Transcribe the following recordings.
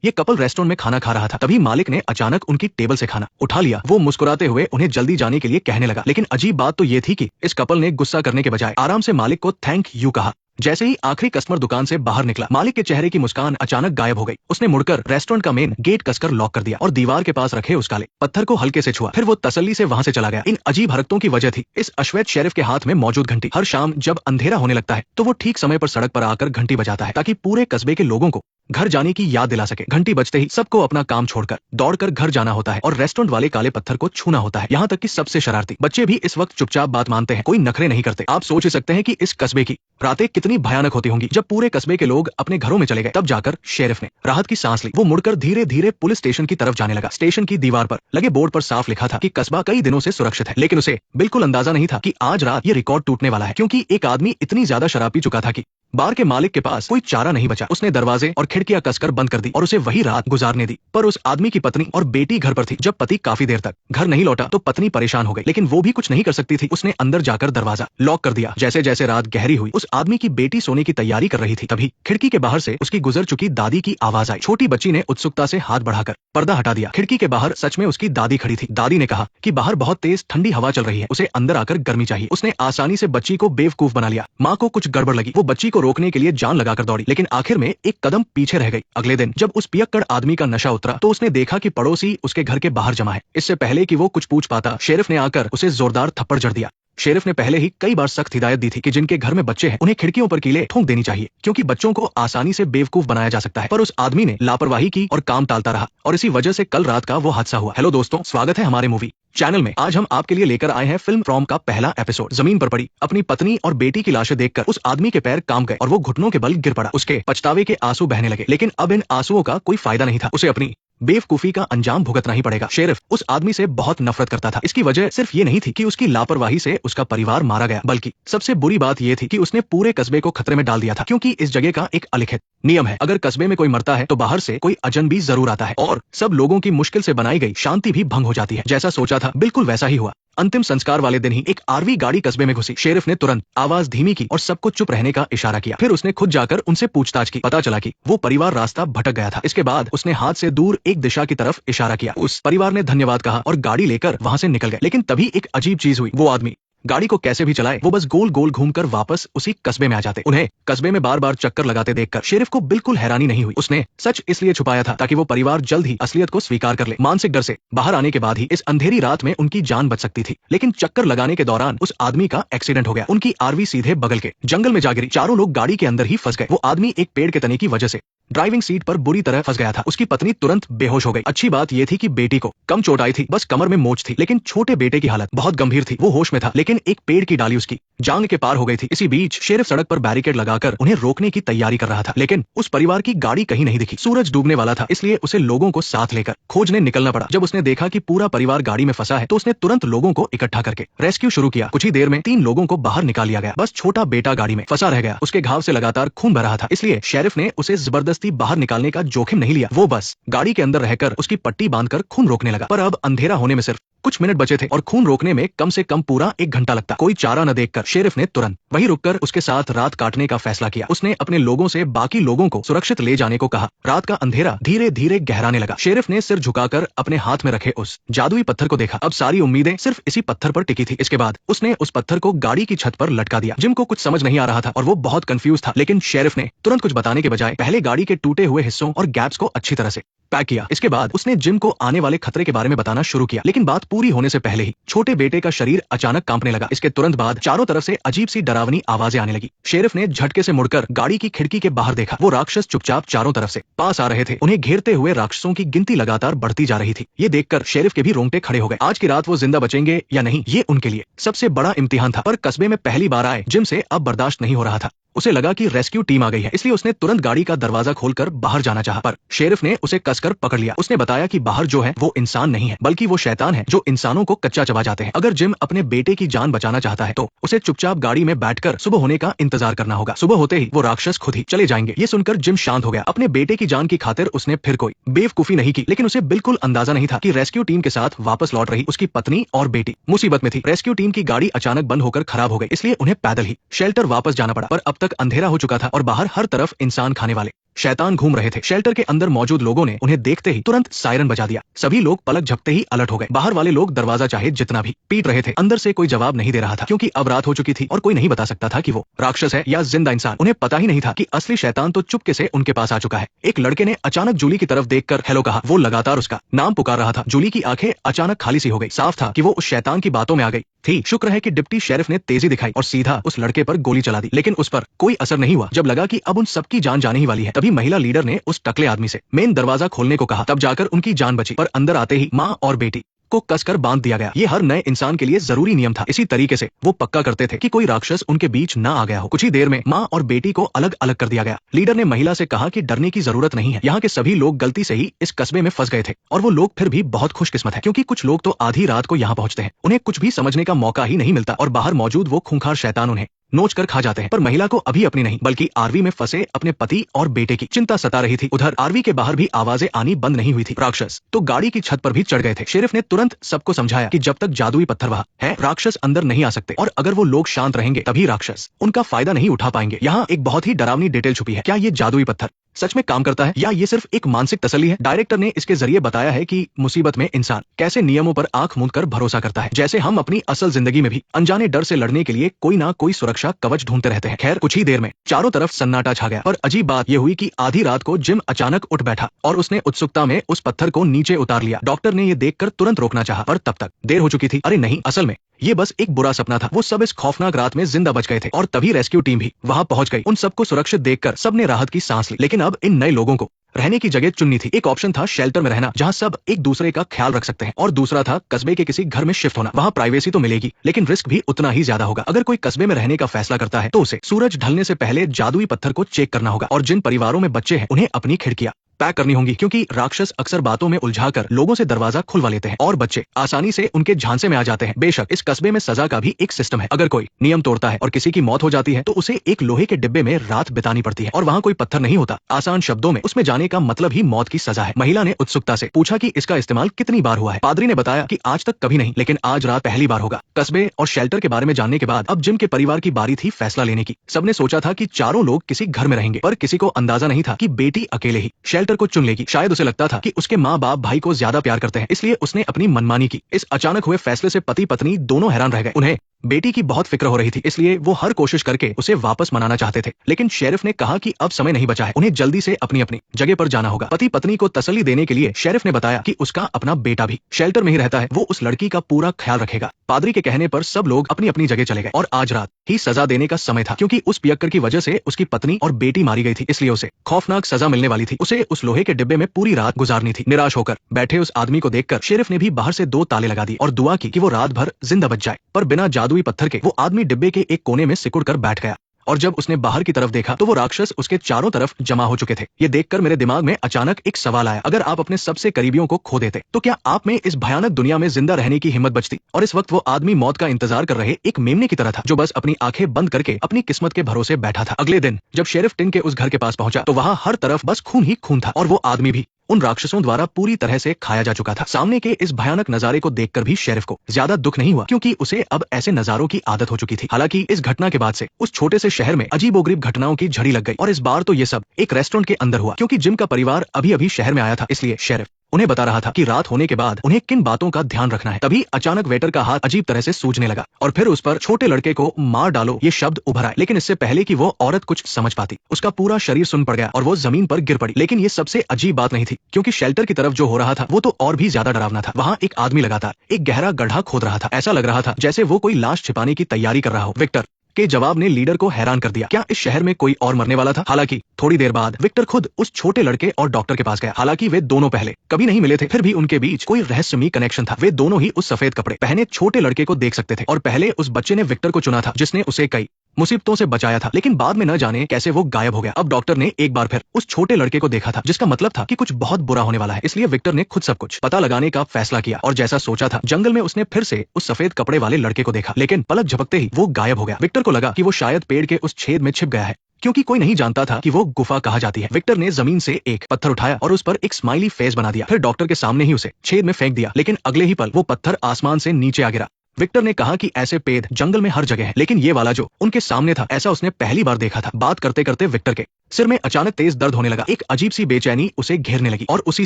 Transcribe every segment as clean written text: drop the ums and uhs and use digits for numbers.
ये couple restaurant में खाना खा रहा था, तभी मालिक ने अचानक उनकी टेबल से खाना उठा लिया। वो मुस्कुराते हुए उन्हें जल्दी जाने के लिए कहने लगा, लेकिन अजीब बात तो ये थी कि इस कपल ने गुस्सा करने के बजाय आराम से मालिक को थैंक यू कहा। जैसे ही आखिरी कस्टमर दुकान से बाहर निकला, मालिक के चेहरे की मुस्कान अचानक गायब हो गई। उसने मुड़कर रेस्टोरेंट का मेन गेट कसकर लॉक कर दिया और दीवार के पास रखे उस काले पत्थर को हल्के से छुआ। फिर वो तसल्ली से वहां से चला गया। इन अजीब हरकतों की वजह थी इस अश्वेत शेरिफ के हाथ में मौजूद घंटी। हर शाम जब अंधेरा होने लगता है तो वो ठीक समय पर सड़क पर आकर घंटी बजाता है, ताकि पूरे कस्बे के लोगों को घर जाने की याद दिला सके। घंटी बजते ही सबको अपना काम छोड़कर दौड़कर घर जाना होता है और रेस्टोरेंट वाले काले पत्थर को छूना होता है। यहाँ तक कि सबसे शरारती बच्चे भी इस वक्त चुपचाप बात मानते हैं, कोई नखरे नहीं करते। आप सोच ही सकते हैं कि इस कस्बे की रातें कितनी भयानक होती होंगी। जब पूरे कस्बे के लोग अपने घरों में चले गए, तब जाकर शेरिफ ने राहत की सांस ली। वो मुड़कर धीरे धीरे पुलिस स्टेशन की तरफ जाने लगा। स्टेशन की दीवार पर लगे बोर्ड पर साफ लिखा था कि कस्बा कई दिनों से सुरक्षित है, लेकिन उसे बिल्कुल अंदाजा नहीं था कि आज रात ये रिकॉर्ड टूटने वाला है, क्योंकि एक आदमी इतनी ज्यादा शराब पी चुका था कि बार के मालिक के पास कोई चारा नहीं बचा। उसने दरवाजे और खिड़कियां कसकर बंद कर दी और उसे वही रात गुजारने दी। पर उस आदमी की पत्नी और बेटी घर पर थी। जब पति काफी देर तक घर नहीं लौटा तो पत्नी परेशान हो गई, लेकिन वो भी कुछ नहीं कर सकती थी। उसने अंदर जाकर दरवाजा लॉक कर दिया। जैसे जैसे रात गहरी हुई, उस आदमी की बेटी सोने की तैयारी कर रही थी, तभी खिड़की के बाहर से उसकी गुजर चुकी दादी की आवाज आई। छोटी बच्ची ने उत्सुकता से हाथ बढ़ाकर पर्दा हटा दिया। खिड़की के बाहर सच में उसकी दादी खड़ी थी। दादी ने कहा कि बाहर बहुत तेज ठंडी हवा चल रही है, उसे अंदर आकर गर्मी चाहिए। उसने आसानी से बच्ची को बेवकूफ बना लिया। माँ को कुछ गड़बड़ लगी। वो बच्ची को रोकने के लिए जान लगाकर दौड़ी, लेकिन आखिर में एक कदम पीछे रह गई। अगले दिन जब उस पियक्कड़ आदमी का नशा उतरा तो उसने देखा कि पड़ोसी उसके घर के बाहर जमा है। इससे पहले कि वो कुछ पूछ पाता, शेरिफ ने आकर उसे जोरदार थप्पड़ जड़ दिया। शेरिफ ने पहले ही कई बार सख्त हिदायत दी थी कि जिनके घर में बच्चे हैं उन्हें खिड़कियों पर कीलें ठोक देनी चाहिए, क्योंकि बच्चों को आसानी से बेवकूफ बनाया जा सकता है। पर उस आदमी ने लापरवाही की और काम टालता रहा, और इसी वजह से कल रात का वो हादसा हुआ। हेलो दोस्तों, स्वागत है हमारे मूवी चैनल में। आज हम आपके लिए लेकर आए हैं फिल्म फ्रॉम का पहला एपिसोड। जमीन पर पड़ी अपनी पत्नी और बेटी की लाशें देखकर उस आदमी के पैर कांप गए और वो घुटनों के बल गिर पड़ा। उसके पछतावे के आंसू बहने लगे, लेकिन अब इन आंसुओं का कोई फायदा नहीं था। उसे अपनी बेवकूफी का अंजाम भुगतना ही पड़ेगा। शेरिफ उस आदमी से बहुत नफरत करता था। इसकी वजह सिर्फ ये नहीं थी कि उसकी लापरवाही से उसका परिवार मारा गया, बल्कि सबसे बुरी बात ये थी कि उसने पूरे कस्बे को खतरे में डाल दिया था। क्योंकि इस जगह का एक अलिखित नियम है, अगर कस्बे में कोई मरता है तो बाहर से कोई अजनबी जरूर आता है और सब लोगों की मुश्किल से बनाई गई शांति भी भंग हो जाती है। जैसा सोचा था बिल्कुल वैसा ही हुआ। अंतिम संस्कार वाले दिन ही एक आरवी गाड़ी कस्बे में घुसी। शेरिफ ने तुरंत आवाज धीमी की और सबको चुप रहने का इशारा किया। फिर उसने खुद जाकर उनसे पूछताछ की। पता चला कि वो परिवार रास्ता भटक गया था। इसके बाद उसने हाथ से दूर एक दिशा की तरफ इशारा किया। उस परिवार ने धन्यवाद कहा और गाड़ी लेकर वहां से निकल गए। लेकिन तभी एक अजीब चीज हुई। वो आदमी गाड़ी को कैसे भी चलाए, वो बस गोल गोल घूमकर वापस उसी कस्बे में आ जाते। उन्हें कस्बे में बार बार चक्कर लगाते देखकर शेरिफ को बिल्कुल हैरानी नहीं हुई। उसने सच इसलिए छुपाया था ताकि वो परिवार जल्द ही असलियत को स्वीकार कर ले। मानसिक डर से बाहर आने के बाद ही इस अंधेरी रात में उनकी जान बच सकती थी, लेकिन चक्कर लगाने के दौरान उस आदमी का एक्सीडेंट हो गया। उनकी आरवी सीधे बगल के जंगल में जा गिरी। चारों लोग गाड़ी के अंदर ही फंस गए। वो आदमी एक पेड़ के तने की वजह से ड्राइविंग सीट पर बुरी तरह फंस गया था। उसकी पत्नी तुरंत बेहोश हो गई। अच्छी बात यह थी कि बेटी को कम चोट आई थी, बस कमर में मोच थी, लेकिन छोटे बेटे की हालत बहुत गंभीर थी। वो होश में था, लेकिन एक पेड़ की डाली उसकी जांग के पार हो गई थी। इसी बीच शेरिफ सड़क पर बैरिकेड लगाकर उन्हें रोकने की तैयारी कर रहा था, लेकिन उस परिवार की गाड़ी कहीं नहीं दिखी। सूरज डूबने वाला था, इसलिए उसे लोगों को साथ लेकर खोजने निकलना पड़ा। जब उसने देखा कि पूरा परिवार गाड़ी में फंसा है तो उसने तुरंत लोगों को इकट्ठा करके रेस्क्यू शुरू किया। कुछ ही देर में 3 लोगों को बाहर निकाल लिया गया। बस छोटा बेटा गाड़ी में फंसा रह गया। उसके घाव से लगातार खून बह रहा था, इसलिए शेरिफ ने उसे जबरदस्ती बाहर निकालने का जोखिम नहीं लिया। वो बस गाड़ी के अंदर रहकर उसकी पट्टी बांधकर खून रोकने लगा। पर अब अंधेरा होने में सिर्फ कुछ मिनट बचे थे और खून रोकने में कम से कम पूरा 1 घंटा लगता। कोई चारा न देखकर शेरिफ ने तुरंत वहीं रुककर उसके साथ रात काटने का फैसला किया। उसने अपने लोगों से बाकी लोगों को सुरक्षित ले जाने को कहा। रात का अंधेरा धीरे धीरे गहराने लगा। शेरिफ ने सिर झुकाकर अपने हाथ में रखे उस जादुई पत्थर को देखा। अब सारी उम्मीदें सिर्फ इसी पत्थर पर टिकी थी। इसके बाद उसने उस पत्थर को गाड़ी की छत पर लटका दिया। जिम को कुछ समझ नहीं आ रहा था और वो बहुत कंफ्यूज था, लेकिन शेरिफ ने तुरंत कुछ बताने के बजाय पहले गाड़ी के टूटे हुए हिस्सों और गैप्स को अच्छी तरह से पैक किया। इसके बाद उसने जिम को आने वाले खतरे के बारे में बताना शुरू किया, लेकिन बात पूरी होने से पहले ही छोटे बेटे का शरीर अचानक कांपने लगा। इसके तुरंत बाद चारों तरफ से अजीब सी डरावनी आवाजें आने लगी। शेरिफ ने झटके से मुड़कर गाड़ी की खिड़की के बाहर देखा। वो राक्षस चुपचाप चारों तरफ से पास आ रहे थे। उन्हें घेरते हुए राक्षसों की गिनती लगातार बढ़ती जा रही थी। ये देखकर शेरिफ के भी रोंगटे खड़े हो गए। आज की रात वो जिंदा बचेंगे या नहीं, ये उनके लिए सबसे बड़ा इम्तिहान था। पर कस्बे में पहली बार आए जिम से अब बर्दाश्त नहीं हो रहा था। उसे लगा कि रेस्क्यू टीम आ गई है, इसलिए उसने तुरंत गाड़ी का दरवाजा खोलकर बाहर जाना चाहा, पर शेरिफ ने उसे कसकर पकड़ लिया। उसने बताया कि बाहर जो है वो इंसान नहीं है, बल्कि वो शैतान है जो इंसानों को कच्चा चबा जाते हैं। अगर जिम अपने बेटे की जान बचाना चाहता है तो उसे चुपचाप गाड़ी में बैठकर सुबह होने का इंतजार करना होगा। सुबह होते ही वो राक्षस खुद ही चले जाएंगे। ये सुनकर जिम शांत हो गया। अपने बेटे की जान की खातिर उसने फिर कोई बेवकूफी नहीं की, लेकिन उसे बिल्कुल अंदाजा नहीं था कि रेस्क्यू टीम के साथ वापस लौट रही उसकी पत्नी और बेटी मुसीबत में थी। रेस्क्यू टीम की गाड़ी अचानक बंद होकर खराब हो गई, इसलिए उन्हें पैदल ही शेल्टर वापस जाना पड़ा। पर अब तक अंधेरा हो चुका था और बाहर हर तरफ इंसान खाने वाले शैतान घूम रहे थे। शेल्टर के अंदर मौजूद लोगों ने उन्हें देखते ही तुरंत सायरन बजा दिया। सभी लोग पलक झपकते ही अलर्ट हो गए। बाहर वाले लोग दरवाजा चाहे जितना भी पीट रहे थे, अंदर से कोई जवाब नहीं दे रहा था, क्योंकि अब रात हो चुकी थी और कोई नहीं बता सकता था कि वो राक्षस है या जिंदा इंसान। उन्हें पता ही नहीं था कि असली शैतान तो चुपके से उनके पास आ चुका है। एक लड़के ने अचानक जूली की तरफ देखकर हेलो कहा। वो लगातार उसका नाम पुकार रहा था। जूली की आंखें अचानक खाली सी हो गई। साफ था कि वो उस शैतान की बातों में आ गई थी। शुक्र है कि डिप्टी शेरिफ ने तेजी दिखाई और सीधा उस लड़के पर गोली चला दी, लेकिन उस पर कोई असर नहीं हुआ। जब लगा कि अब उन सबकी जान जाने ही वाली है, तभी महिला लीडर ने उस टकले आदमी से मेन दरवाजा खोलने को कहा। तब जाकर उनकी जान बची, पर अंदर आते ही माँ और बेटी को कसकर बांध दिया गया। ये हर नए इंसान के लिए जरूरी नियम था। इसी तरीके से वो पक्का करते थे कि कोई राक्षस उनके बीच ना आ गया हो। कुछ ही देर में माँ और बेटी को अलग अलग कर दिया गया। लीडर ने महिला से कहा कि डरने की जरूरत नहीं है। यहाँ के सभी लोग गलती से ही इस कस्बे में फंस गए थे और वो लोग फिर भी बहुत खुशकिस्मत है, क्योंकि कुछ लोग तो आधी रात को यहाँ पहुंचते हैं। उन्हें कुछ भी समझने का मौका ही नहीं मिलता और बाहर मौजूद वो खूंखार शैतान उन्हें नोच कर खा जाते हैं। पर महिला को अभी अपनी नहीं, बल्कि आरवी में फंसे अपने पति और बेटे की चिंता सता रही थी। उधर आरवी के बाहर भी आवाजें आनी बंद नहीं हुई थी। राक्षस तो गाड़ी की छत पर भी चढ़ गए थे। शेरिफ ने तुरंत सबको समझाया कि जब तक जादुई पत्थर वहां है, राक्षस अंदर नहीं आ सकते, और अगर वो लोग शांत रहेंगे तभी राक्षस उनका फायदा नहीं उठा पाएंगे। यहाँ एक बहुत ही डरावनी डिटेल छुपी है। क्या ये जादुई पत्थर सच में काम करता है या ये सिर्फ एक मानसिक तसल्ली है? डायरेक्टर ने इसके जरिए बताया है कि मुसीबत में इंसान कैसे नियमों पर आंख मूंद कर भरोसा करता है, जैसे हम अपनी असल जिंदगी में भी अनजाने डर से लड़ने के लिए कोई ना कोई सुरक्षा कवच ढूंढते रहते हैं। खैर, कुछ ही देर में चारों तरफ सन्नाटा छा गया, पर अजीब बात यह हुई कि आधी रात को जिम अचानक उठ बैठा और उसने उत्सुकता में उस पत्थर को नीचे उतार लिया। डॉक्टर ने ये देखकर तुरंत रोकना चाहा, पर तब तक देर हो चुकी थी। अरे नहीं, असल में ये बस एक बुरा सपना था। वो सब इस खौफनाक रात में जिंदा बच गए थे और तभी रेस्क्यू टीम भी वहां पहुंच गई। उन सबको सुरक्षित देखकर सबने राहत की सांस ली, लेकिन अब इन नए लोगों को रहने की जगह चुननी थी। एक ऑप्शन था शेल्टर में रहना, जहां सब एक दूसरे का ख्याल रख सकते हैं, और दूसरा था कस्बे के किसी घर में शिफ्ट होना। वहां प्राइवेसी तो मिलेगी, लेकिन रिस्क भी उतना ही ज्यादा होगा। अगर कोई कस्बे में रहने का फैसला करता है तो उसे सूरज ढलने से पहले जादुई पत्थर को चेक करना होगा, और जिन परिवारों में बच्चे हैं उन्हें अपनी खिड़कियां पैक करनी होंगी, क्योंकि राक्षस अक्सर बातों में उलझाकर लोगों से दरवाजा खुलवा लेते हैं और बच्चे आसानी से उनके झांसे में आ जाते हैं। बेशक इस कस्बे में सजा का भी एक सिस्टम है। अगर कोई नियम तोड़ता है और किसी की मौत हो जाती है तो उसे एक लोहे के डिब्बे में रात बितानी पड़ती है, और वहाँ कोई पत्थर नहीं होता। आसान शब्दों में उसमें जाने का मतलब ही मौत की सजा है। महिला ने उत्सुकता से पूछा कि इसका इस्तेमाल कितनी बार हुआ है। पादरी ने बताया कि आज तक कभी नहीं, लेकिन आज रात पहली बार होगा। कस्बे और शेल्टर के बारे में जानने के बाद अब जिम के परिवार की बारी थी फैसला लेने की। सबने सोचा था कि चारों लोग किसी घर में रहेंगे, पर किसी को अंदाजा नहीं था कि बेटी अकेले ही शेल्टर को चुन लेगी। शायद उसे लगता था कि उसके माँ बाप भाई को ज्यादा प्यार करते हैं, इसलिए उसने अपनी मनमानी की। इस अचानक हुए फैसले से पति पत्नी दोनों हैरान रह गए। उन्हें बेटी की बहुत फिक्र हो रही थी, इसलिए वो हर कोशिश करके उसे वापस मनाना चाहते थे, लेकिन शेरिफ ने कहा कि अब समय नहीं बचा है, उन्हें जल्दी से अपनी अपनी जगह पर जाना होगा। पति पत्नी को तसल्ली देने के लिए शेरिफ ने बताया कि उसका अपना बेटा भी शेल्टर में ही रहता है, वो उस लड़की का पूरा ख्याल रखेगा। पादरी के कहने पर सब लोग अपनी अपनी जगह चले गए, और आज रात ही सजा देने का समय था, क्योंकि उस पियक्कर की वजह से उसकी पत्नी और बेटी मारी गई थी, इसलिए उसे खौफनाक सजा मिलने वाली थी। उसे उस लोहे के डिब्बे में पूरी रात गुजारनी थी। निराश होकर बैठे उस आदमी को देखकर शेरिफ ने भी बाहर से 2 ताले लगा दिए और दुआ की कि वो रात भर जिंदा बच जाए। पर बिना जादुई पत्थर के वो आदमी डिब्बे के एक कोने में सिकुड़ कर बैठ गया, और जब उसने बाहर की तरफ देखा तो वो राक्षस उसके चारों तरफ जमा हो चुके थे। ये देखकर मेरे दिमाग में अचानक एक सवाल आया, अगर आप अपने सबसे करीबियों को खो देते तो क्या आप में इस भयानक दुनिया में जिंदा रहने की हिम्मत बचती? और इस वक्त वो आदमी मौत का इंतजार कर रहे एक मेमने की तरह था, जो बस अपनी आंखें बंद करके अपनी किस्मत के भरोसे बैठा था। अगले दिन जब शेरिफ टिन के उस घर के पास पहुंचा तो वहां हर तरफ बस खून ही खून था, और वो आदमी भी उन राक्षसों द्वारा पूरी तरह से खाया जा चुका था। सामने के इस भयानक नजारे को देखकर भी शेरिफ को ज्यादा दुख नहीं हुआ, क्योंकि उसे अब ऐसे नजारों की आदत हो चुकी थी। हालांकि इस घटना के बाद से उस छोटे से शहर में अजीबोगरीब घटनाओं की झड़ी लग गई, और इस बार तो ये सब एक रेस्टोरेंट के अंदर हुआ, क्योंकि जिम का परिवार अभी अभी शहर में आया था, इसलिए शेरिफ उन्हें बता रहा था कि रात होने के बाद उन्हें किन बातों का ध्यान रखना है। तभी अचानक वेटर का हाथ अजीब तरह से सूजने लगा, और फिर उस पर छोटे लड़के को मार डालो ये शब्द उभर आए। लेकिन इससे पहले कि वो औरत कुछ समझ पाती, उसका पूरा शरीर सुन पड़ गया और वो जमीन पर गिर पड़ी। लेकिन ये सबसे अजीब बात नहीं थी, क्योंकि शेल्टर की तरफ जो हो रहा था वो तो और भी ज्यादा डरावना था। वहाँ एक आदमी लगातार एक गहरा गड्ढा खोद रहा था। ऐसा लग रहा था जैसे वो कोई लाश छिपाने की तैयारी कर रहा हो। विक्टर के जवाब ने लीडर को हैरान कर दिया। क्या इस शहर में कोई और मरने वाला था? हालांकि थोड़ी देर बाद विक्टर खुद उस छोटे लड़के और डॉक्टर के पास गया। हालांकि वे दोनों पहले कभी नहीं मिले थे, फिर भी उनके बीच कोई रहस्यमयी कनेक्शन था। वे दोनों ही उस सफेद कपड़े पहने छोटे लड़के को देख सकते थे, और पहले उस बच्चे ने विक्टर को चुना था, जिसने उसे कई मुसीबतों से बचाया था, लेकिन बाद में न जाने कैसे वो गायब हो गया। अब डॉक्टर ने एक बार फिर उस छोटे लड़के को देखा था, जिसका मतलब था कि कुछ बहुत बुरा होने वाला है। इसलिए विक्टर ने खुद सब कुछ पता लगाने का फैसला किया, और जैसा सोचा था जंगल में उसने फिर से उस सफेद कपड़े वाले लड़के को देखा, लेकिन पलक झपकते ही वो गायब हो गया। विक्टर को लगा कि वो शायद पेड़ के उस छेद में छिप गया है, क्योंकि कोई नहीं जानता था कि वो गुफा कहा जाती है। विक्टर ने जमीन से एक पत्थर उठाया और उस पर एक स्माइली फेस बना दिया, फिर डॉक्टर के सामने ही उसे छेद में फेंक दिया। लेकिन अगले ही पल वो पत्थर आसमान से नीचे आ गिरा। विक्टर ने कहा कि ऐसे पेड़ जंगल में हर जगह है, लेकिन ये वाला जो उनके सामने था, ऐसा उसने पहली बार देखा था। बात करते करते विक्टर के सिर में अचानक तेज दर्द होने लगा। एक अजीब सी बेचैनी उसे घेरने लगी और उसी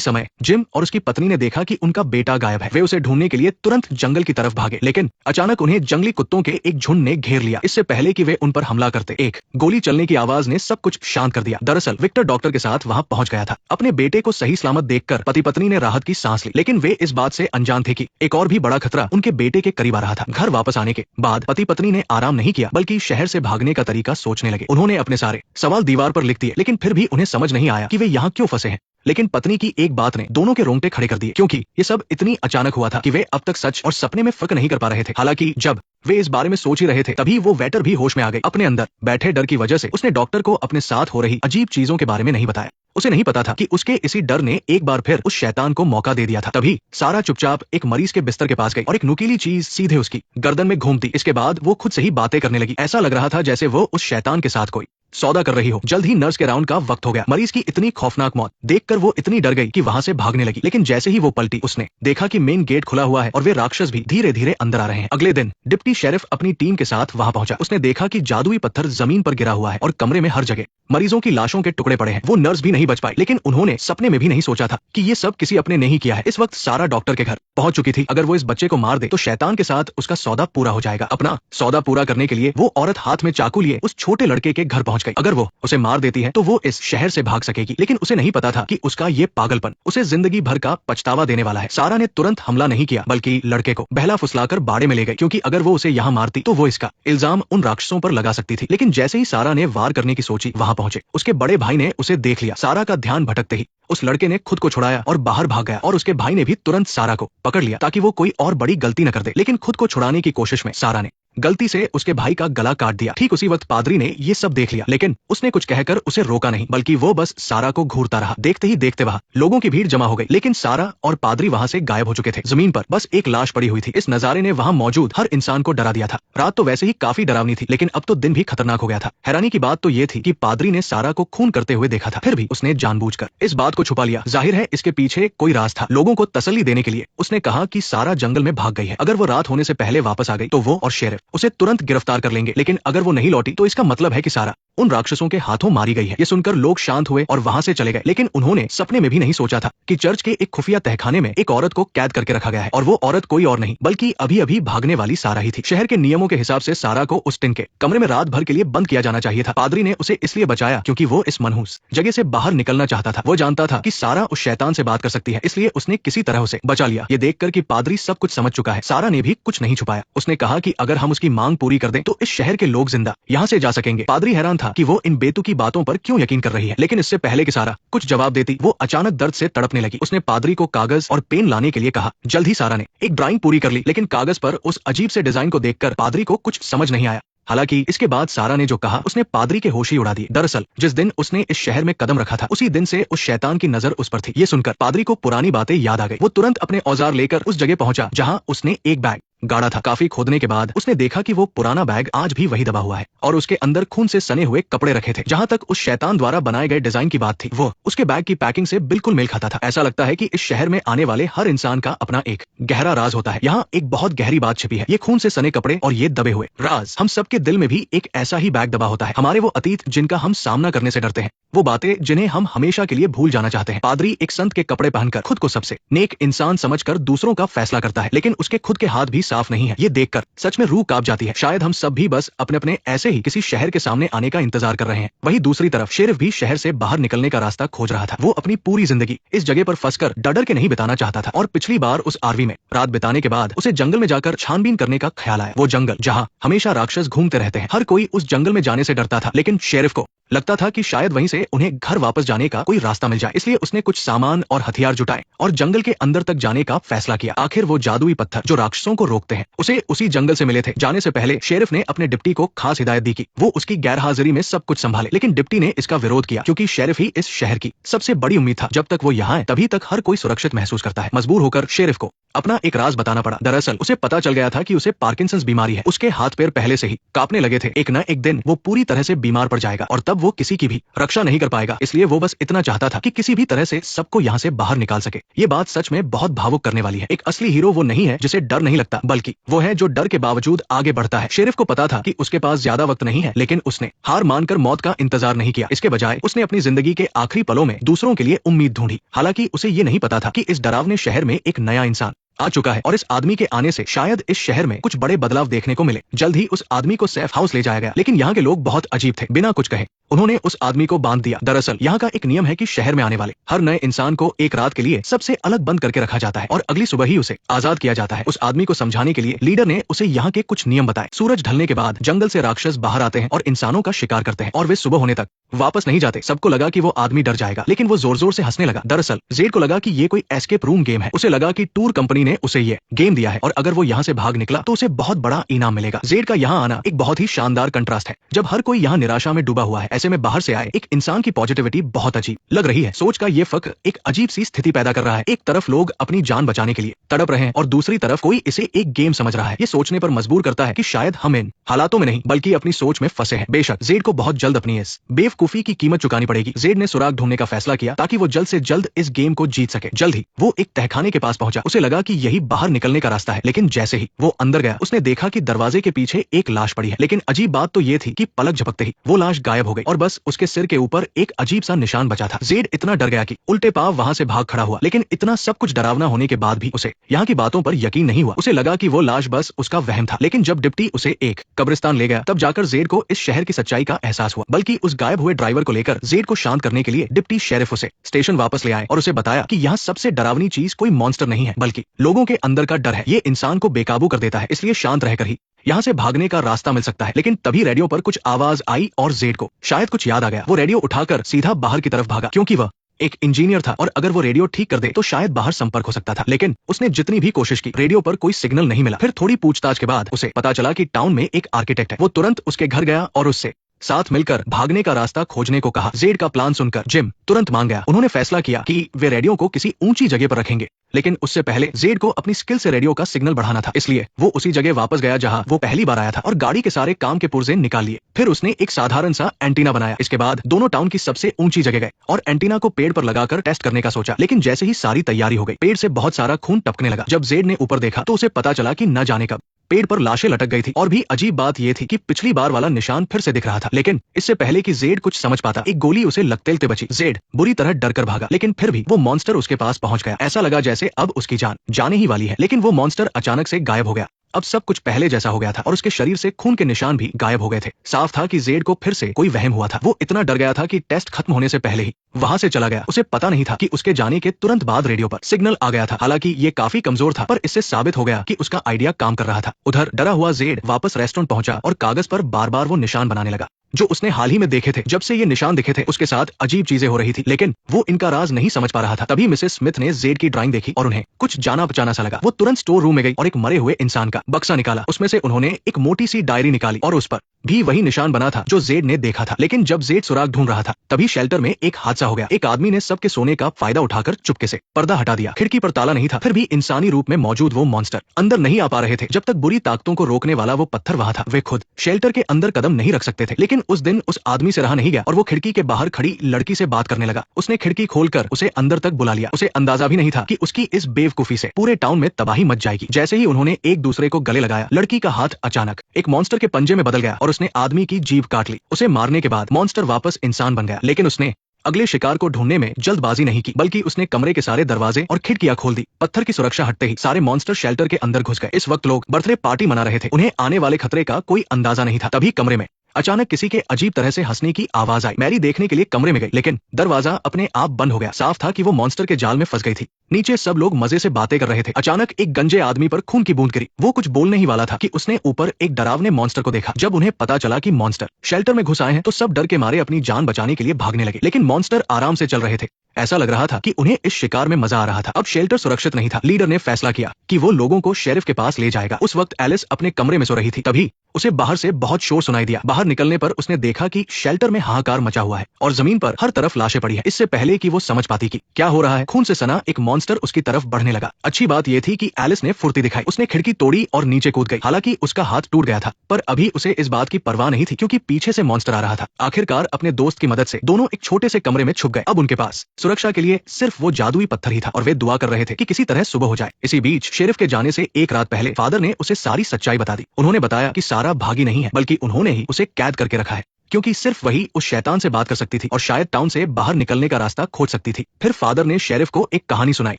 समय जिम और उसकी पत्नी ने देखा कि उनका बेटा गायब है। वे उसे ढूंढने के लिए तुरंत जंगल की तरफ भागे, लेकिन अचानक उन्हें जंगली कुत्तों के एक झुंड ने घेर लिया। इससे पहले कि वे उन पर हमला करते, एक गोली चलने की आवाज ने सब कुछ शांत कर दिया। दरअसल विक्टर डॉक्टर के साथ वहां पहुंच गया था। अपने बेटे को सही सलामत देखकर पति पत्नी ने राहत की सांस ली, लेकिन वे इस बात से अनजान थे कि एक और भी बड़ा खतरा उनके बेटे के करीब आ रहा था। घर वापस आने के बाद पति पत्नी ने आराम नहीं किया, बल्कि शहर से भागने का तरीका सोचने लगे। उन्होंने अपने सारे सवाल दीवार पर लिख दिए, लेकिन फिर भी उन्हें समझ नहीं आया कि वे यहाँ क्यों फंसे हैं। लेकिन पत्नी की एक बात ने दोनों के रोंगटे खड़े कर दिए, क्योंकि ये सब इतनी अचानक हुआ था कि वे अब तक सच और सपने में फर्क नहीं कर पा रहे थे। हालांकि जब वे इस बारे में सोच ही रहे थे, तभी वो वेटर भी होश में आ गई। अपने अंदर बैठे डर की वजह से उसने डॉक्टर को अपने साथ हो रही अजीब चीजों के बारे में नहीं बताया। उसे नहीं पता था कि उसके इसी डर ने एक बार फिर उस शैतान को मौका दे दिया था। तभी सारा चुपचाप एक मरीज के बिस्तर के पास गई और एक नुकीली चीज सीधे उसकी गर्दन में घूमती। इसके बाद वो खुद से ही बातें करने लगी। ऐसा लग रहा था जैसे वो उस शैतान के साथ कोई सौदा कर रही हो। जल्द ही नर्स के राउंड का वक्त हो गया। मरीज की इतनी खौफनाक मौत देखकर वो इतनी डर गई कि वहां से भागने लगी, लेकिन जैसे ही वो पलटी, उसने देखा कि मेन गेट खुला हुआ है और वे राक्षस भी धीरे धीरे अंदर आ रहे हैं। अगले दिन डिप्टी शेरिफ अपनी टीम के साथ वहां पहुंचा। उसने देखा कि जादुई पत्थर जमीन पर गिरा हुआ है और कमरे में हर जगह मरीजों की लाशों के टुकड़े पड़े हैं। वो नर्स भी नहीं बच पाई, लेकिन उन्होंने सपने में भी नहीं सोचा था कि ये सब किसी अपने ने ही किया है। इस वक्त सारा डॉक्टर के घर पहुंच चुकी थी। अगर वो इस बच्चे को मार दे तो शैतान के साथ उसका सौदा पूरा हो जाएगा। अपना सौदा पूरा करने के लिए वो औरत हाथ में चाकू लिए उस छोटे लड़के के घर पहुंच गई। अगर वो उसे मार देती है तो वो इस शहर से भाग सकेगी, लेकिन उसे नहीं पता था कि उसका ये पागलपन उसे जिंदगी भर का पछतावा देने वाला है। सारा ने तुरंत हमला नहीं किया, बल्कि लड़के को बहला फुसलाकर बाड़े में ले गई, क्योंकि अगर वो उसे यहाँ मारती तो वो इसका इल्जाम उन राक्षसों पर लगा सकती थी। लेकिन जैसे ही सारा ने वार करने की सोची, वहां पहुंचे उसके बड़े भाई ने उसे देख लिया। सारा का ध्यान भटकते ही उस लड़के ने खुद को छुड़ाया और बाहर भाग गया, और उसके भाई ने भी तुरंत सारा को पकड़ लिया ताकि वो कोई और बड़ी गलती न कर दे। लेकिन खुद को छुड़ाने की कोशिश में सारा ने गलती से उसके भाई का गला काट दिया। ठीक उसी वक्त पादरी ने ये सब देख लिया, लेकिन उसने कुछ कहकर उसे रोका नहीं, बल्कि वो बस सारा को घूरता रहा। देखते ही देखते वहां लोगों की भीड़ जमा हो गई, लेकिन सारा और पादरी वहां से गायब हो चुके थे। जमीन पर बस एक लाश पड़ी हुई थी। इस नजारे ने वहां मौजूद हर इंसान को डरा दिया था। रात तो वैसे ही काफी डरावनी थी, लेकिन अब तो दिन भी खतरनाक हो गया था। हैरानी की बात तो ये थी कि पादरी ने सारा को खून करते हुए देखा था, फिर भी उसने जानबूझकर इस बात को छुपा लिया। जाहिर है इसके पीछे कोई राज था। लोगों को तसल्ली देने के लिए उसने कहा कि सारा जंगल में भाग गई है। अगर वो रात होने से पहले वापस आ गई तो वो और शेरिफ उसे तुरंत गिरफ्तार कर लेंगे, लेकिन अगर वो नहीं लौटी तो इसका मतलब है कि सारा उन राक्षसों के हाथों मारी गई है। ये सुनकर लोग शांत हुए और वहां से चले गए, लेकिन उन्होंने सपने में भी नहीं सोचा था कि चर्च के एक खुफिया तहखाने में एक औरत को कैद करके रखा गया है, और वो औरत कोई और नहीं बल्कि अभी अभी भागने वाली सारा ही थी। शहर के नियमों के हिसाब से सारा को उस टिन के कमरे में रात भर के लिए बंद किया जाना चाहिए था। पादरी ने उसे इसलिए बचाया क्योंकि वो इस मनहूस जगह से बाहर निकलना चाहता था। वो जानता था कि सारा उस शैतान से बात कर सकती है, इसलिए उसने किसी तरह उसे बचा लिया। ये देखकर कि पादरी सब कुछ समझ चुका है, सारा ने भी कुछ नहीं छुपाया। उसने कहा कि अगर हम उसकी मांग पूरी कर दें तो इस शहर के लोग जिंदा यहाँ से जा सकेंगे। पादरी हैरान था कि वो इन बेतुकी की बातों पर क्यों यकीन कर रही है, लेकिन इससे पहले कि सारा कुछ जवाब देती, वो अचानक दर्द से तड़पने लगी। उसने पादरी को कागज और पेन लाने के लिए कहा। जल्द ही सारा ने एक ड्राइंग पूरी कर ली, लेकिन कागज पर उस अजीब से डिजाइन को देखकर पादरी को कुछ समझ नहीं आया। हालांकि इसके बाद सारा ने जो कहा उसने पादरी के होश ही उड़ा दिए। दरअसल जिस दिन उसने इस शहर में कदम रखा था उसी दिन से उस शैतान की नजर उस पर थी। ये सुनकर पादरी को पुरानी बातें याद आ गई। वो तुरंत अपने औजार लेकर उस जगह पहुंचा जहां उसने एक बैग गाड़ा था। काफी खोदने के बाद उसने देखा कि वो पुराना बैग आज भी वही दबा हुआ है और उसके अंदर खून से सने हुए कपड़े रखे थे। जहां तक उस शैतान द्वारा बनाए गए डिजाइन की बात थी, वो उसके बैग की पैकिंग से बिल्कुल मेल खाता था। ऐसा लगता है कि इस शहर में आने वाले हर इंसान का अपना एक गहरा राज होता है। यहाँ एक बहुत गहरी बात छिपी है। ये खून से सने कपड़े और ये दबे हुए राज, हम सबके दिल में भी एक ऐसा ही बैग दबा होता है। हमारे वो अतीत जिनका हम सामना करने से डरते हैं, वो बातें जिन्हें हम हमेशा के लिए भूल जाना चाहते हैं। पादरी एक संत के कपड़े पहनकर खुद को सबसे नेक इंसान समझकर दूसरों का फैसला करता है, लेकिन उसके खुद के हाथ भी साफ नहीं है। ये देखकर सच में रूह कांप जाती है। शायद हम सब भी बस अपने अपने ऐसे ही किसी शहर के सामने आने का इंतजार कर रहे हैं। वहीं दूसरी तरफ शेरिफ भी शहर से बाहर निकलने का रास्ता खोज रहा था। वो अपनी पूरी जिंदगी इस जगह पर फंसकर डर के नहीं बिताना चाहता था, और पिछली बार उस आरवी में रात बिताने के बाद उसे जंगल में जाकर छानबीन करने का ख्याल आया। वो जंगल जहाँ हमेशा राक्षस घूमते रहते हैं। हर कोई उस जंगल में जाने से डरता था, लेकिन शेरिफ को लगता था कि शायद वहीं से उन्हें घर वापस जाने का कोई रास्ता मिल जाए। इसलिए उसने कुछ सामान और हथियार जुटाए और जंगल के अंदर तक जाने का फैसला किया। आखिर वो जादुई पत्थर जो राक्षसों को रोकते हैं उसे उसी जंगल से मिले थे। जाने से पहले शेरिफ ने अपने डिप्टी को खास हिदायत दी कि वो उसकी गैर हाजिरी में सब कुछ संभाले, लेकिन डिप्टी ने इसका विरोध किया क्योंकि शेरिफ ही इस शहर की सबसे बड़ी उम्मीद था। जब तक वो यहाँ है तभी तक हर कोई सुरक्षित महसूस करता है। मजबूर होकर शेरिफ को अपना एक राज बताना पड़ा। दरअसल उसे पता चल गया था कि उसे पार्किंसंस बीमारी है। उसके हाथ पैर पहले से ही कांपने लगे थे। एक न एक दिन वो पूरी तरह से बीमार पड़ जाएगा और तब वो किसी की भी रक्षा नहीं कर पाएगा। इसलिए वो बस इतना चाहता था कि किसी भी तरह से सबको यहाँ से बाहर निकाल सके। ये बात सच में बहुत भावुक करने वाली है। एक असली हीरो वो नहीं है जिसे डर नहीं लगता, बल्कि वो है जो डर के बावजूद आगे बढ़ता है। शेरिफ को पता था कि उसके पास ज्यादा वक्त नहीं है, लेकिन उसने हार मानकर मौत का इंतजार नहीं किया। इसके बजाय उसने अपनी जिंदगी के आखिरी पलों में दूसरों के लिए उम्मीद ढूंढी। हालांकि उसे ये नहीं पता था कि इस डरावने शहर में एक नया इंसान आ चुका है और इस आदमी के आने से शायद इस शहर में कुछ बड़े बदलाव देखने को मिले। जल्द ही उस आदमी को सेफ हाउस ले जाया गया, लेकिन यहाँ के लोग बहुत अजीब थे। बिना कुछ कहे उन्होंने उस आदमी को बांध दिया। दरअसल यहाँ का एक नियम है कि शहर में आने वाले हर नए इंसान को एक रात के लिए सबसे अलग बंद करके रखा जाता है और अगली सुबह ही उसे आजाद किया जाता है। उस आदमी को समझाने के लिए लीडर ने उसे यहाँ के कुछ नियम बताए। सूरज ढलने के बाद जंगल से राक्षस बाहर आते हैं और इंसानों का शिकार करते हैं और वे सुबह होने तक वापस नहीं जाते। सबको लगा कि वो आदमी डर जाएगा, लेकिन वो जोर जोर से हंसने लगा। दरअसल जेड को लगा कि ये कोई एस्केप रूम गेम है। उसे लगा कि टूर कंपनी ने उसे ये गेम दिया है और अगर वो यहाँ से भाग निकला तो उसे बहुत बड़ा इनाम मिलेगा। जेड का यहाँ आना एक बहुत ही शानदार कंट्रास्ट है। जब हर कोई यहाँ निराशा में डूबा हुआ है, ऐसे में बाहर से आए एक इंसान की पॉजिटिविटी बहुत अजीब लग रही है। सोच का ये फर्क एक अजीब सी स्थिति पैदा कर रहा है। एक तरफ लोग अपनी जान बचाने के लिए तड़प रहे हैं और दूसरी तरफ कोई इसे एक गेम समझ रहा है। ये सोचने पर मजबूर करता है कि शायद हम इन हालातों में नहीं बल्कि अपनी सोच में फंसे हैं। बेशक जेड को बहुत जल्द अपनी इस बेवकूफी की कीमत चुकानी पड़ेगी। जेड ने सुराग ढूंढने का फैसला किया ताकि वो जल्द से जल्द इस गेम को जीत सके। जल्द ही वो एक तहखाने के पास पहुंचा। उसे लगा कि यही बाहर निकलने का रास्ता है, लेकिन जैसे ही वो अंदर गया उसने देखा कि दरवाजे के पीछे एक लाश पड़ी है। लेकिन अजीब बात तो ये थी कि पलक झपकते ही वो लाश गायब हो गई और बस उसके सिर के ऊपर एक अजीब सा निशान बचा था। जेड इतना डर गया कि उल्टे पांव वहां से भाग खड़ा हुआ, लेकिन इतना सब कुछ डरावना होने के बाद भी उसे यहाँ की बातों पर यकीन नहीं हुआ। उसे लगा कि वो लाश बस उसका वहम था। लेकिन जब डिप्टी उसे एक कब्रिस्तान ले गया तब जाकर जेड को इस शहर की सच्चाई का एहसास हुआ। बल्कि उस गायब हुए ड्राइवर को लेकर जेड को शांत करने के लिए डिप्टी शेरिफ उसे स्टेशन वापस ले आए और उसे बताया कि यहाँ सबसे डरावनी चीज कोई मॉन्स्टर नहीं है बल्कि लोगों के अंदर का डर है। ये इंसान को बेकाबू कर देता है, इसलिए शांत रहकर ही यहाँ से भागने का रास्ता मिल सकता है। लेकिन तभी रेडियो पर कुछ आवाज आई और जेड को शायद कुछ याद आ गया। वो रेडियो उठाकर सीधा बाहर की तरफ भागा, क्योंकि वह एक इंजीनियर था और अगर वो रेडियो ठीक कर दे तो शायद बाहर संपर्क हो सकता था। लेकिन उसने जितनी भी कोशिश की रेडियो पर कोई सिग्नल नहीं मिला। फिर थोड़ी पूछताछ के बाद उसे पता चला कि टाउन में एक आर्किटेक्ट है। वो तुरंत उसके घर गया और उससे साथ मिलकर भागने का रास्ता खोजने को कहा। जेड का प्लान सुनकर जिम तुरंत मान गया। उन्होंने फैसला किया कि वे रेडियो को किसी ऊंची जगह पर रखेंगे, लेकिन उससे पहले जेड को अपनी स्किल से रेडियो का सिग्नल बढ़ाना था। इसलिए वो उसी जगह वापस गया जहां वो पहली बार आया था और गाड़ी के सारे काम के पुर्जे निकाल लिए। फिर उसने एक साधारण सा एंटीना बनाया। इसके बाद दोनों टाउन की सबसे ऊंची जगह गए और एंटीना को पेड़ पर लगाकर टेस्ट करने का सोचा। लेकिन जैसे ही सारी तैयारी हो गई पेड़ से बहुत सारा खून टपकने लगा। जब जेड ने ऊपर देखा तो उसे पता चला कि न जाने कब पेड़ पर लाशें लटक गई थी। और भी अजीब बात यह थी कि पिछली बार वाला निशान फिर से दिख रहा था। लेकिन इससे पहले कि जेड कुछ समझ पाता एक गोली उसे लगते बची। जेड बुरी तरह डर कर भागा, लेकिन फिर भी वो मॉन्स्टर उसके पास पहुंच गया। ऐसा लगा जैसे अब उसकी जान जाने ही वाली है। लेकिन वो मॉन्स्टर अचानक से गायब हो गया। अब सब कुछ पहले जैसा हो गया था और उसके शरीर से खून के निशान भी गायब हो गए थे। साफ था कि जेड को फिर से कोई वहम हुआ था। वो इतना डर गया था कि टेस्ट खत्म होने से पहले ही वहां से चला गया। उसे पता नहीं था कि उसके जाने के तुरंत बाद रेडियो पर सिग्नल आ गया था। हालांकि ये काफी कमजोर था, पर इससे साबित हो गया कि उसका आइडिया काम कर रहा था। उधर डरा हुआ जेड वापस रेस्टोरेंट पहुंचा और कागज पर बार बार वो निशान बनाने लगा जो उसने हाल ही में देखे थे। जब से ये निशान दिखे थे उसके साथ अजीब चीजें हो रही थी, लेकिन वो इनका राज नहीं समझ पा रहा था। तभी मिसेस स्मिथ ने जेड की ड्राइंग देखी और उन्हें कुछ जाना पहचाना सा लगा। वो तुरंत स्टोर रूम में गई और एक मरे हुए इंसान का बक्सा निकाला। उसमें से उन्होंने एक मोटी सी डायरी निकाली और उस पर भी वही निशान बना था जो जेड ने देखा था। लेकिन जब जेड सुराग ढूंढ रहा था तभी शेल्टर में एक हादसा हो गया। एक आदमी ने सबके सोने का फायदा उठाकर चुपके से पर्दा हटा दिया। खिड़की पर ताला नहीं था, फिर भी इंसानी रूप में मौजूद वो मॉन्स्टर अंदर नहीं आ पा रहे थे। जब तक बुरी ताकतों को रोकने वाला वो पत्थर वहां था, वे खुद शेल्टर के अंदर कदम नहीं रख सकते थे। लेकिन उस दिन उस आदमी से रहा नहीं गया और वो खिड़की के बाहर खड़ी लड़की से बात करने लगा। उसने खिड़की खोलकर उसे अंदर तक बुला लिया। उसे अंदाजा भी नहीं था कि उसकी इस बेवकूफी से पूरे टाउन में तबाही मच जाएगी। जैसे ही उन्होंने एक दूसरे को गले लगाया, लड़की का हाथ अचानक एक मॉन्स्टर के पंजे में बदल गया और उसने आदमी की जीभ काट ली। उसे मारने के बाद मॉन्स्टर वापस इंसान बन गया। लेकिन उसने अगले शिकार को ढूंढने में जल्दबाजी नहीं की, बल्कि उसने कमरे के सारे दरवाजे और खिड़कियां खोल दी। पत्थर की सुरक्षा हटते ही सारे मॉन्स्टर शेल्टर के अंदर घुस गए। इस वक्त लोग बर्थडे पार्टी मना रहे थे। उन्हें आने वाले खतरे का कोई अंदाजा नहीं था। तभी कमरे में अचानक किसी के अजीब तरह से हंसने की आवाज आई। मैरी देखने के लिए कमरे में गई, लेकिन दरवाजा अपने आप बंद हो गया। साफ था कि वो मॉन्स्टर के जाल में फंस गई थी। नीचे सब लोग मजे से बातें कर रहे थे। अचानक एक गंजे आदमी पर खून की बूंद गिरी। वो कुछ बोलने ही वाला था कि उसने ऊपर एक डरावने मॉन्स्टर को देखा। जब उन्हें पता चला कि मॉन्स्टर शेल्टर में घुस आए हैं तो सब डर के मारे अपनी जान बचाने के लिए भागने लगे। लेकिन मॉन्स्टर आराम से चल रहे थे। ऐसा लग रहा था कि उन्हें इस शिकार में मजा आ रहा था। अब शेल्टर सुरक्षित नहीं था। लीडर ने फैसला किया कि वो लोगों को शेरिफ के पास ले जाएगा। उस वक्त एलिस अपने कमरे में सो रही थी। तभी उसे बाहर से बहुत शोर सुनाई दिया। बाहर निकलने पर उसने देखा कि शेल्टर में हाहाकार मचा हुआ है और जमीन पर हर तरफ लाशें पड़ी है। इससे पहले कि वो समझ पाती कि क्या हो रहा है, खून से सना एक मॉन्स्टर मॉन्स्टर उसकी तरफ बढ़ने लगा। अच्छी बात यह थी कि एलिस ने फुर्ती दिखाई, उसने खिड़की तोड़ी और नीचे कूद गई। हालांकि उसका हाथ टूट गया था, पर अभी उसे इस बात की परवाह नहीं थी क्योंकि पीछे से मॉन्स्टर आ रहा था। आखिरकार अपने दोस्त की मदद से दोनों एक छोटे से कमरे में छुप गए। अब उनके पास सुरक्षा के लिए सिर्फ वो जादुई पत्थर ही था और वे दुआ कर रहे थे कि किसी तरह सुबह हो जाए। इसी बीच शेरिफ के जाने से एक रात पहले फादर ने उसे सारी सच्चाई बता दी। उन्होंने बताया कि सारा भागी नहीं है, बल्कि उन्होंने ही उसे कैद करके रखा है, क्योंकि सिर्फ वही उस शैतान से बात कर सकती थी और शायद टाउन से बाहर निकलने का रास्ता खोज सकती थी। फिर फादर ने शेरिफ को एक कहानी सुनाई।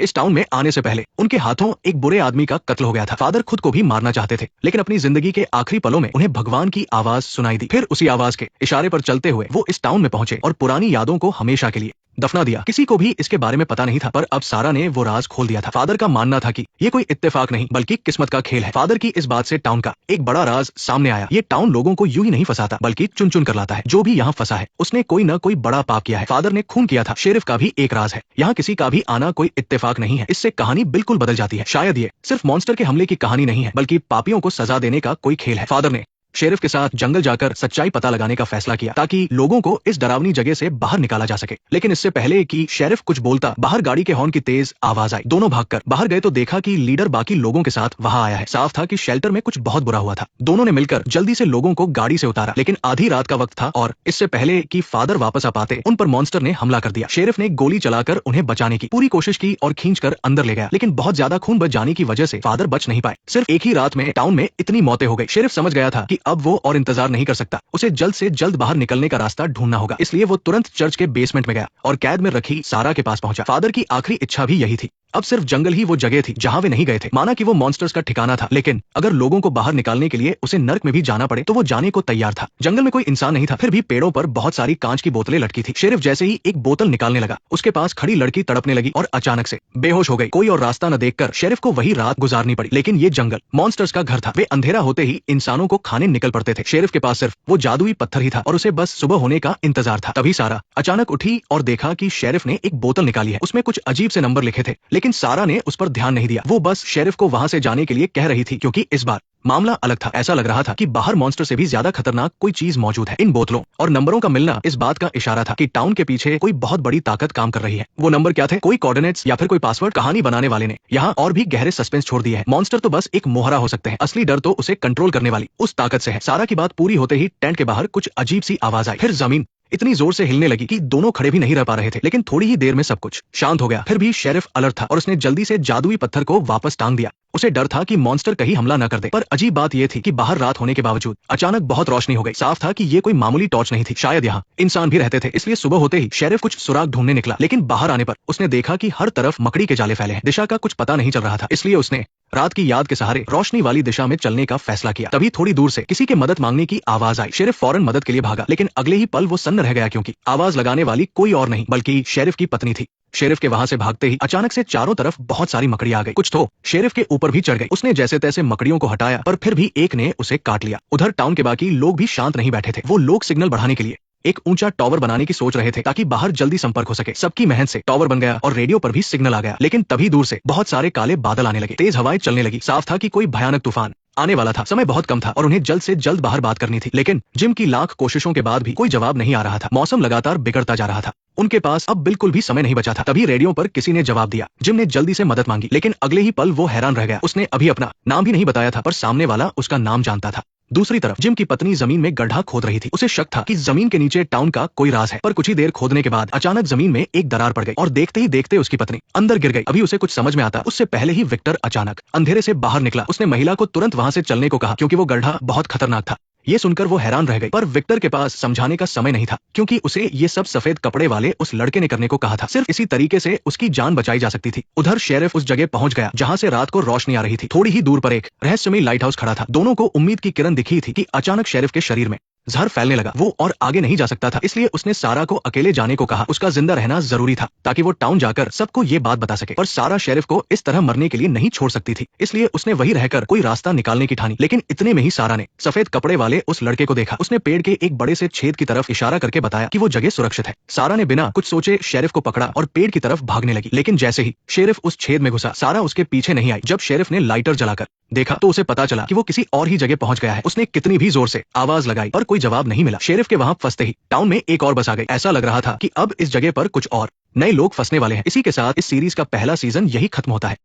इस टाउन में आने से पहले उनके हाथों एक बुरे आदमी का कत्ल हो गया था। फादर खुद को भी मारना चाहते थे, लेकिन अपनी जिंदगी के आखिरी पलों में उन्हें भगवान की आवाज सुनाई दी। फिर उसी आवाज के इशारे पर चलते हुए वो इस टाउन में पहुंचे और पुरानी यादों को हमेशा के लिए दफना दिया। किसी को भी इसके बारे में पता नहीं था, पर अब सारा ने वो राज खोल दिया था। फादर का मानना था कि ये कोई इत्तेफाक नहीं बल्कि किस्मत का खेल है। फादर की इस बात से टाउन का एक बड़ा राज सामने आया। ये टाउन लोगों को यूं ही नहीं फंसाता, बल्कि चुन चुन कर लाता है। जो भी यहाँ फंसा है उसने कोई न कोई बड़ा पाप किया है। फादर ने खून किया था। शेरिफ का भी एक राज है। यहाँ किसी का भी आना कोई इत्तेफाक नहीं है। इससे कहानी बिल्कुल बदल जाती है। शायद ये सिर्फ मॉन्स्टर के हमले की कहानी नहीं है, बल्कि पापियों को सजा देने का कोई खेल है। फादर ने शेरिफ के साथ जंगल जाकर सच्चाई पता लगाने का फैसला किया, ताकि लोगों को इस डरावनी जगह से बाहर निकाला जा सके। लेकिन इससे पहले कि शेरिफ कुछ बोलता, बाहर गाड़ी के हॉर्न की तेज आवाज आई। दोनों भागकर बाहर गए तो देखा कि लीडर बाकी लोगों के साथ वहां आया है। साफ था कि शेल्टर में कुछ बहुत बुरा हुआ था। दोनों ने मिलकर जल्दी से लोगों को गाड़ी से उतारा, लेकिन आधी रात का वक्त था और इससे पहले कि फादर वापस आ पाते उन पर मॉन्स्टर ने हमला कर दिया। शेरिफ ने गोली चलाकर उन्हें बचाने की पूरी कोशिश की और खींचकर अंदर ले गया, लेकिन बहुत ज्यादा खून बच जाने की वजह से फादर बच नहीं पाए। सिर्फ एक ही रात में टाउन में इतनी मौतें हो गई। शेरिफ समझ गया था कि अब वो और इंतजार नहीं कर सकता। उसे जल्द से जल्द बाहर निकलने का रास्ता ढूंढना होगा। इसलिए वो तुरंत चर्च के बेसमेंट में गया और कैद में रखी सारा के पास पहुंचा। फादर की आखिरी इच्छा भी यही थी। अब सिर्फ जंगल ही वो जगह थी जहां वे नहीं गए थे। माना कि वो मॉन्स्टर्स का ठिकाना था, लेकिन अगर लोगों को बाहर निकालने के लिए उसे नर्क में भी जाना पड़े तो वो जाने को तैयार था। जंगल में कोई इंसान नहीं था, फिर भी पेड़ों पर बहुत सारी कांच की बोतलें लटकी थी। शेरिफ जैसे ही एक बोतल निकालने लगा, उसके पास खड़ी लड़की तड़पने लगी और अचानक से बेहोश हो गई। कोई और रास्ता न देखकर शेरिफ को वही रात गुजारनी पड़ी। लेकिन ये जंगल मॉन्स्टर्स का घर था। वे अंधेरा होते ही इंसानों को खाने निकल पड़ते थे। शेरिफ के पास सिर्फ वो जादुई पत्थर ही था और उसे बस सुबह होने का इंतजार था। तभी सारा अचानक उठी और देखा कि शेरिफ ने एक बोतल निकाली है। उसमें कुछ अजीब से नंबर लिखे थे, लेकिन सारा ने उस पर ध्यान नहीं दिया। वो बस शेरिफ को वहां से जाने के लिए कह रही थी, क्योंकि इस बार मामला अलग था। ऐसा लग रहा था कि बाहर मॉन्स्टर से भी ज्यादा खतरनाक कोई चीज मौजूद है। इन बोतलों और नंबरों का मिलना इस बात का इशारा था कि टाउन के पीछे कोई बहुत बड़ी ताकत काम कर रही है। वो नंबर क्या थे? कोई कोऑर्डिनेट्स या फिर कोई पासवर्ड? कहानी बनाने वाले ने यहाँ और भी गहरे सस्पेंस छोड़ दिए है। मॉन्स्टर तो बस एक मोहरा हो सकते हैं, असली डर तो उसे कंट्रोल करने वाली उस ताकत से है। सारा की बात पूरी होते ही टेंट के बाहर कुछ अजीब सी आवाज आई। फिर जमीन इतनी जोर से हिलने लगी कि दोनों खड़े भी नहीं रह पा रहे थे। लेकिन थोड़ी ही देर में सब कुछ शांत हो गया। फिर भी शेरिफ अलर्ट था और उसने जल्दी से जादुई पत्थर को वापस टांग दिया। उसे डर था कि मॉन्स्टर कहीं हमला न कर दे। पर अजीब बात यह थी कि बाहर रात होने के बावजूद अचानक बहुत रोशनी हो गई। साफ था कि ये कोई मामूली टॉर्च नहीं थी। शायद यहाँ इंसान भी रहते थे। इसलिए सुबह होते ही शेरिफ कुछ सुराग ढूंढने निकला, लेकिन बाहर आने पर उसने देखा कि हर तरफ मकड़ी के जाले फैले हैं। दिशा का कुछ पता नहीं चल रहा था। इसलिए उसने रात की याद के सहारे रोशनी वाली दिशा में चलने का फैसला किया। तभी थोड़ी दूर से किसी के मदद मांगने की आवाज आई। शेरिफ फौरन मदद के लिए भागा, लेकिन अगले ही पल वो सन्न रह गया, क्योंकि आवाज लगाने वाली कोई और नहीं बल्कि शेरिफ की पत्नी थी। शेरिफ के वहां से भागते ही अचानक से चारों तरफ बहुत सारी मकड़ियां आ गई। कुछ तो शेरिफ के ऊपर भी चढ़ गई। उसने जैसे तैसे मकड़ियों को हटाया, पर फिर भी एक ने उसे काट लिया। उधर टाउन के बाकी लोग भी शांत नहीं बैठे थे। वो लोग सिग्नल बढ़ाने के लिए एक ऊंचा टावर बनाने की सोच रहे थे, ताकि बाहर जल्दी संपर्क हो सके। सबकी मेहनत से टावर बन गया और रेडियो पर भी सिग्नल आ गया। लेकिन तभी दूर से बहुत सारे काले बादल आने लगे। तेज हवाएं चलने लगी। साफ था कि कोई भयानक तूफान आने वाला था। समय बहुत कम था और उन्हें जल्द से जल्द बाहर बात करनी थी। लेकिन जिम की लाख कोशिशों के बाद भी कोई जवाब नहीं आ रहा था। मौसम लगातार बिगड़ता जा रहा था। उनके पास अब बिल्कुल भी समय नहीं बचा था। तभी रेडियो पर किसी ने जवाब दिया। जिम ने जल्दी से मदद मांगी, लेकिन अगले ही पल वो हैरान रह गया। उसने अभी अपना नाम भी नहीं बताया था, पर सामने वाला उसका नाम जानता था। दूसरी तरफ जिम की पत्नी जमीन में गड्ढा खोद रही थी। उसे शक था कि जमीन के नीचे टाउन का कोई राज है। पर कुछ ही देर खोदने के बाद अचानक जमीन में एक दरार पड़ गई और देखते ही देखते उसकी पत्नी अंदर गिर गई। अभी उसे कुछ समझ में आता उससे पहले ही विक्टर अचानक अंधेरे से बाहर निकला। उसने महिला को तुरंत वहां से चलने को कहा, क्योंकि वो गड्ढा बहुत खतरनाक था। ये सुनकर वो हैरान रह गई, पर विक्टर के पास समझाने का समय नहीं था, क्योंकि उसे ये सब सफेद कपड़े वाले उस लड़के ने करने को कहा था। सिर्फ इसी तरीके से उसकी जान बचाई जा सकती थी। उधर शेरिफ उस जगह पहुंच गया जहां से रात को रोशनी आ रही थी। थोड़ी ही दूर पर एक रहस्यमयी लाइट हाउस खड़ा था। दोनों को उम्मीद की किरण दिखी थी कि अचानक शेरिफ के शरीर में जहर फैलने लगा। वो और आगे नहीं जा सकता था, इसलिए उसने सारा को अकेले जाने को कहा। उसका जिंदा रहना जरूरी था ताकि वो टाउन जाकर सबको ये बात बता सके। पर सारा शेरिफ को इस तरह मरने के लिए नहीं छोड़ सकती थी, इसलिए उसने वही रहकर कोई रास्ता निकालने की ठानी। लेकिन इतने में ही सारा ने सफेद कपड़े वाले उस लड़के को देखा। उसने पेड़ के एक बड़े से छेद की तरफ इशारा करके बताया कि वो जगह सुरक्षित है। सारा ने बिना कुछ सोचे शेरिफ को पकड़ा और पेड़ की तरफ भागने लगी। लेकिन जैसे ही शेरिफ उस छेद में घुसा, सारा उसके पीछे नहीं आई। जब शेरिफ ने लाइटर जलाकर देखा तो उसे पता चला कि वो किसी और ही जगह पहुंच गया है। उसने कितनी भी जोर से आवाज लगाई पर कोई जवाब नहीं मिला। शेरिफ के वहां फंसते ही टाउन में एक और बस आ गई। ऐसा लग रहा था कि अब इस जगह पर कुछ और नए लोग फंसने वाले हैं। इसी के साथ इस सीरीज का पहला सीजन यही खत्म होता है।